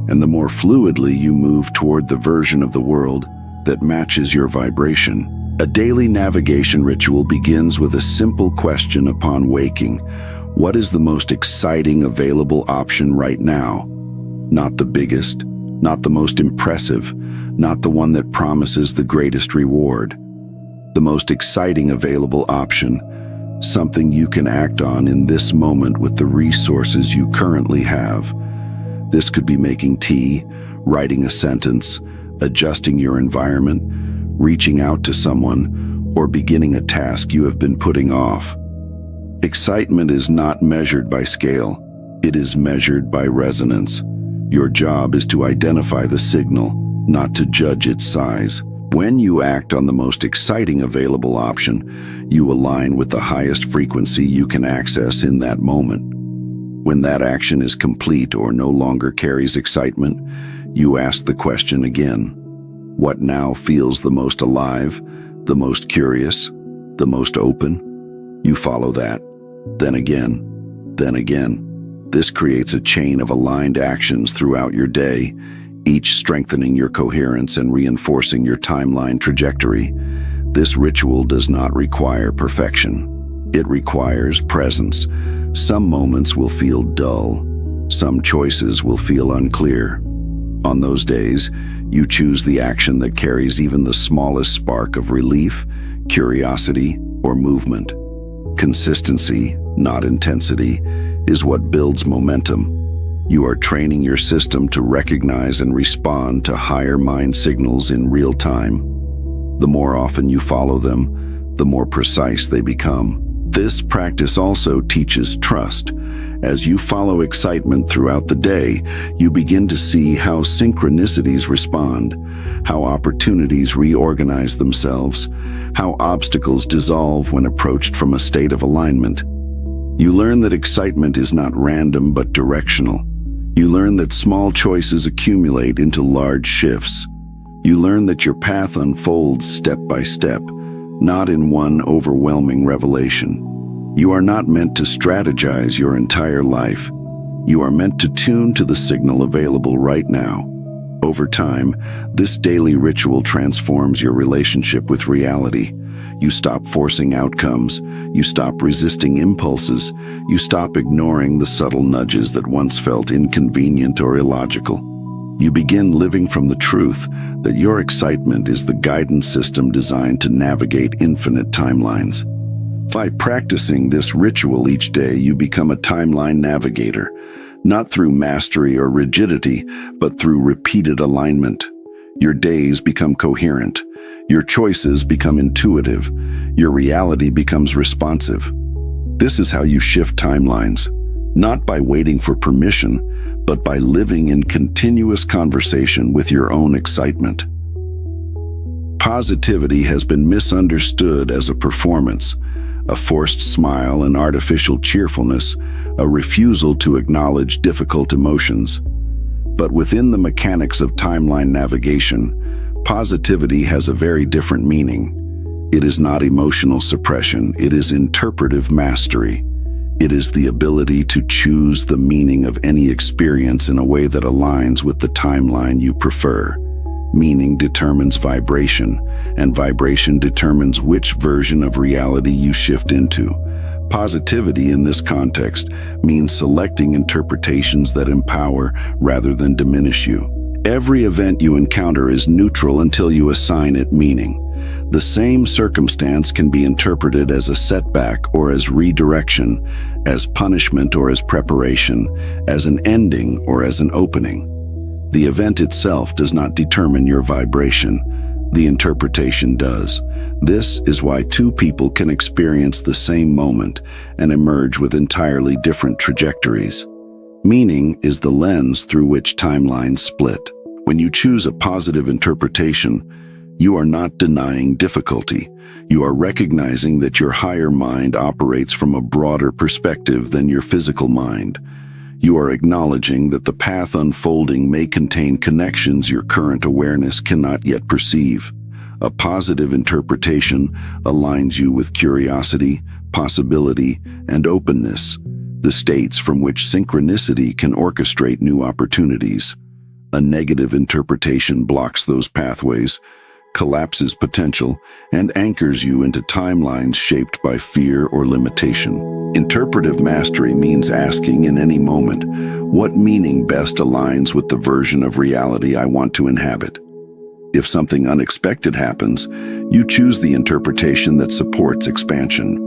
and the more fluidly you move toward the version of the world that matches your vibration. A daily navigation ritual begins with a simple question upon waking. What is the most exciting available option right now? Not the biggest, not the most impressive, not the one that promises the greatest reward. The most exciting available option, something you can act on in this moment with the resources you currently have. This could be making tea, writing a sentence, adjusting your environment, reaching out to someone, or beginning a task you have been putting off. Excitement is not measured by scale. It is measured by resonance. Your job is to identify the signal, not to judge its size. When you act on the most exciting available option, you align with the highest frequency you can access in that moment. When that action is complete or no longer carries excitement, you ask the question again. What now feels the most alive, the most curious, the most open? You follow that. Then again, then again. This creates a chain of aligned actions throughout your day, each strengthening your coherence and reinforcing your timeline trajectory. This ritual does not require perfection. It requires presence. Some moments will feel dull. Some choices will feel unclear. On those days, you choose the action that carries even the smallest spark of relief, curiosity, or movement. Consistency, not intensity, is what builds momentum. You are training your system to recognize and respond to higher mind signals in real time. The more often you follow them, the more precise they become. This practice also teaches trust. As you follow excitement throughout the day, you begin to see how synchronicities respond, how opportunities reorganize themselves, how obstacles dissolve when approached from a state of alignment. You learn that excitement is not random but directional. You learn that small choices accumulate into large shifts. You learn that your path unfolds step by step, not in one overwhelming revelation. You are not meant to strategize your entire life. You are meant to tune to the signal available right now. Over time, this daily ritual transforms your relationship with reality. You stop forcing outcomes. You stop resisting impulses. You stop ignoring the subtle nudges that once felt inconvenient or illogical. You begin living from the truth that your excitement is the guidance system designed to navigate infinite timelines. By practicing this ritual each day, you become a timeline navigator, not through mastery or rigidity, but through repeated alignment. Your days become coherent. Your choices become intuitive. Your reality becomes responsive. This is how you shift timelines, not by waiting for permission, but by living in continuous conversation with your own excitement. Positivity has been misunderstood as a performance, a forced smile and artificial cheerfulness, a refusal to acknowledge difficult emotions. But within the mechanics of timeline navigation, positivity has a very different meaning. It is not emotional suppression, it is interpretive mastery. It is the ability to choose the meaning of any experience in a way that aligns with the timeline you prefer. Meaning determines vibration, and vibration determines which version of reality you shift into. Positivity in this context means selecting interpretations that empower rather than diminish you. Every event you encounter is neutral until you assign it meaning. The same circumstance can be interpreted as a setback or as redirection, as punishment or as preparation, as an ending or as an opening. The event itself does not determine your vibration. The interpretation does. This is why two people can experience the same moment and emerge with entirely different trajectories. Meaning is the lens through which timelines split. When you choose a positive interpretation, you are not denying difficulty. You are recognizing that your higher mind operates from a broader perspective than your physical mind. You are acknowledging that the path unfolding may contain connections your current awareness cannot yet perceive. A positive interpretation aligns you with curiosity, possibility, and openness, the states from which synchronicity can orchestrate new opportunities. A negative interpretation blocks those pathways, collapses potential, and anchors you into timelines shaped by fear or limitation. Interpretive mastery means asking in any moment, what meaning best aligns with the version of reality I want to inhabit? If something unexpected happens, you choose the interpretation that supports expansion.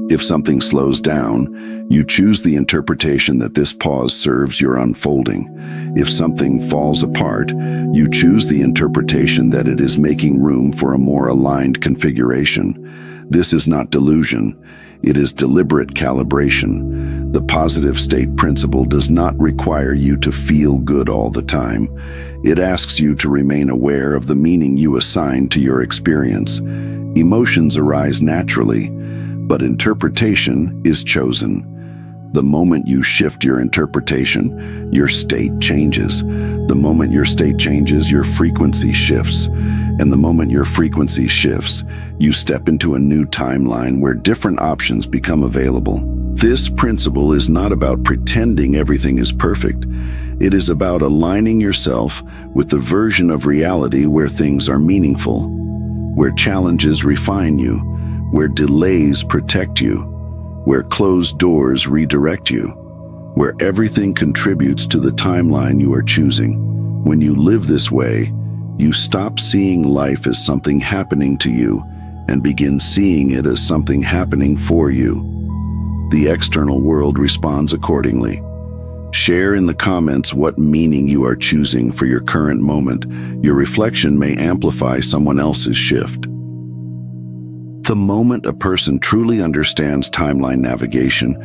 If something slows down, you choose the interpretation that this pause serves your unfolding. If something falls apart, you choose the interpretation that it is making room for a more aligned configuration. This is not delusion. It is deliberate calibration. The positive state principle does not require you to feel good all the time. It asks you to remain aware of the meaning you assign to your experience. Emotions arise naturally, but interpretation is chosen. The moment you shift your interpretation, your state changes. The moment your state changes, your frequency shifts. And the moment your frequency shifts, you step into a new timeline where different options become available. This principle is not about pretending everything is perfect. It is about aligning yourself with the version of reality where things are meaningful, where challenges refine you, where delays protect you, where closed doors redirect you, where everything contributes to the timeline you are choosing. When you live this way, you stop seeing life as something happening to you and begin seeing it as something happening for you. The external world responds accordingly. Share in the comments what meaning you are choosing for your current moment. Your reflection may amplify someone else's shift. The moment a person truly understands timeline navigation,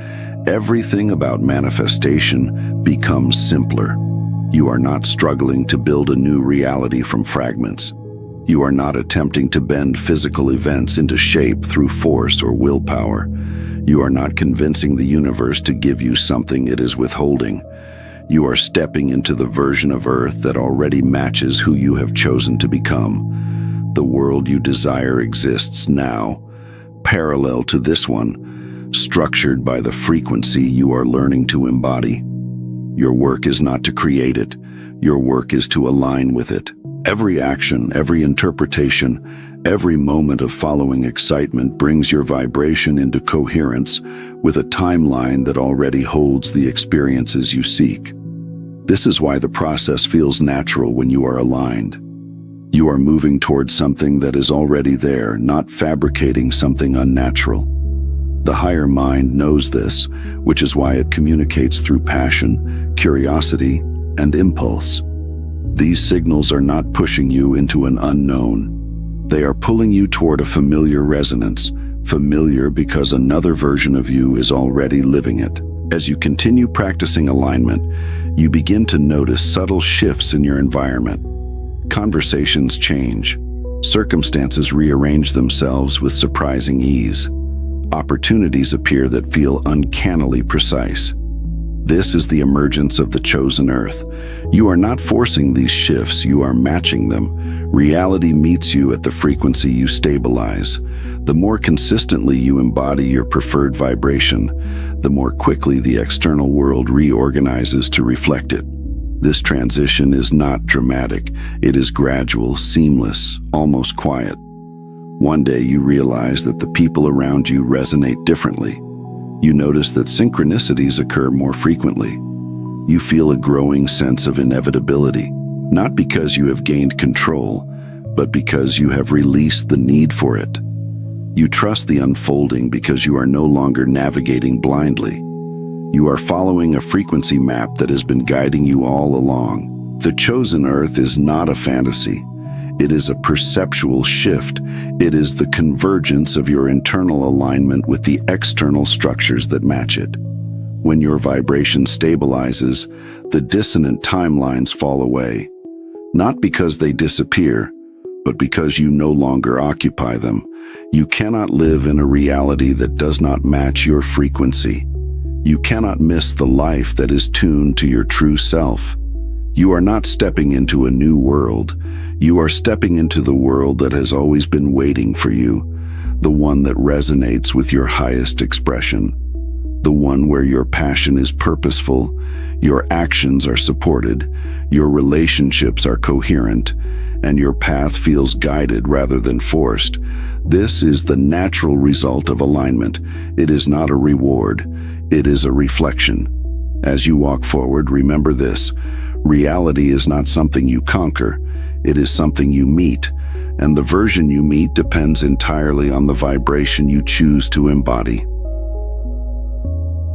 everything about manifestation becomes simpler. You are not struggling to build a new reality from fragments. You are not attempting to bend physical events into shape through force or willpower. You are not convincing the universe to give you something it is withholding. You are stepping into the version of Earth that already matches who you have chosen to become. The world you desire exists now, parallel to this one, structured by the frequency you are learning to embody. Your work is not to create it. Your work is to align with it. Every action, every interpretation, every moment of following excitement brings your vibration into coherence with a timeline that already holds the experiences you seek. This is why the process feels natural when you are aligned. You are moving towards something that is already there, not fabricating something unnatural. The higher mind knows this, which is why it communicates through passion, curiosity, and impulse. These signals are not pushing you into an unknown. They are pulling you toward a familiar resonance, familiar because another version of you is already living it. As you continue practicing alignment, you begin to notice subtle shifts in your environment. Conversations change. Circumstances rearrange themselves with surprising ease. Opportunities appear that feel uncannily precise. This is the emergence of the chosen Earth. You are not forcing these shifts, you are matching them. Reality meets you at the frequency you stabilize. The more consistently you embody your preferred vibration, the more quickly the external world reorganizes to reflect it. This transition is not dramatic. It is gradual, seamless, almost quiet. One day you realize that the people around you resonate differently. You notice that synchronicities occur more frequently. You feel a growing sense of inevitability, not because you have gained control, but because you have released the need for it. You trust the unfolding because you are no longer navigating blindly. You are following a frequency map that has been guiding you all along. The chosen Earth is not a fantasy. It is a perceptual shift. It is the convergence of your internal alignment with the external structures that match it. When your vibration stabilizes, the dissonant timelines fall away. Not because they disappear, but because you no longer occupy them. You cannot live in a reality that does not match your frequency. You cannot miss the life that is tuned to your true self. You are not stepping into a new world. You are stepping into the world that has always been waiting for you, the one that resonates with your highest expression, the one where your passion is purposeful, your actions are supported, your relationships are coherent, and your path feels guided rather than forced. This is the natural result of alignment. It is not a reward. It is a reflection. As you walk forward, remember this. Reality is not something you conquer. It is something you meet, and the version you meet depends entirely on the vibration you choose to embody.